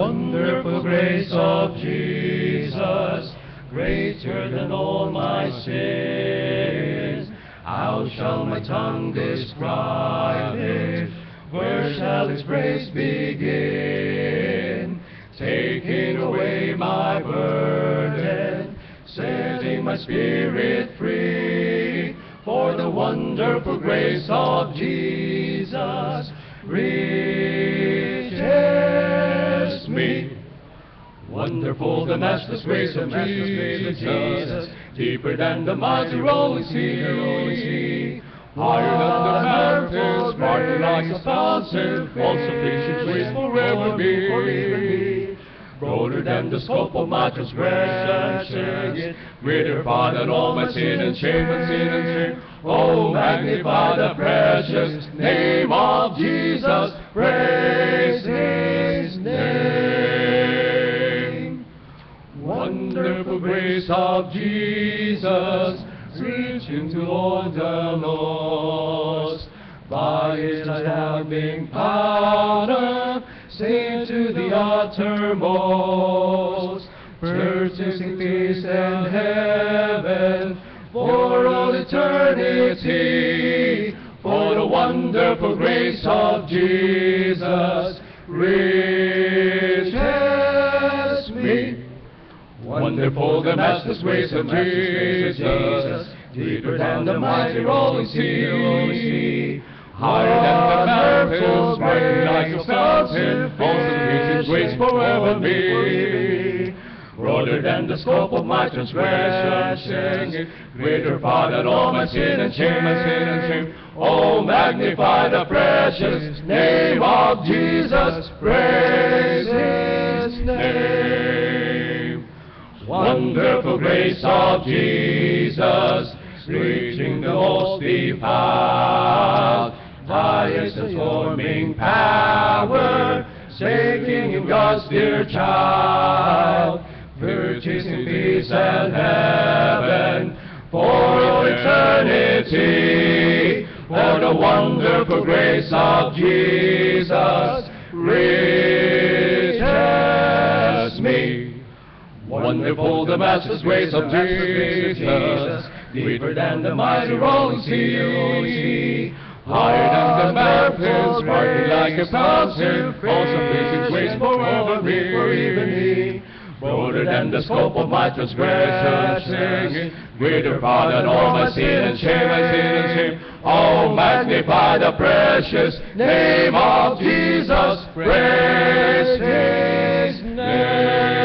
Wonderful grace of Jesus, greater than all my sins. How shall my tongue describe it? Where shall its praise begin? Taking away my burden, setting my spirit free. For the wonderful grace of Jesus reaches me. Wonderful the matchless grace of Jesus, deeper than the mighty rolling sea. Higher than the mountains, brighter like a fountain, all sufficient grace forever be. Broader than the scope of my transgression, greater far than all my sin and shame, Oh, magnify the precious name of Jesus, praise His name. Wonderful grace of Jesus, reaching to all the lost. By His saving power, save to the uttermost, purchasing peace and heaven for all eternity. For the wonderful grace of Jesus reaches me. Wonderful the matchless grace of Jesus, deeper than the mighty rolling sea. Higher than the mountains, brighter like a fountain, all sufficient grace forever be. Broader than the scope of my transgression, greater far than all my sin and shame, Oh, magnify the precious name of Jesus, praise His name. Wonderful grace of Jesus, reaching the most deep out. By His transforming power, shaking in God's dear child, purchasing peace and heaven for eternity. For the wonderful grace of Jesus reaches me. Wonderful the matchless grace of Jesus, deeper than the mighty rolling sea. Higher than the mountains, sparkling like a fountain, all sufficient grace forever be. Broader than the scope of my transgression, greater far than all my sin and shame, Oh, magnify the precious name of Jesus, praise His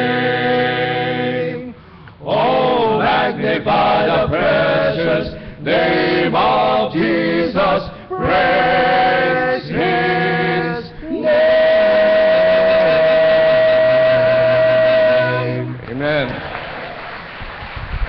name. Oh, magnify the precious name of Jesus, praise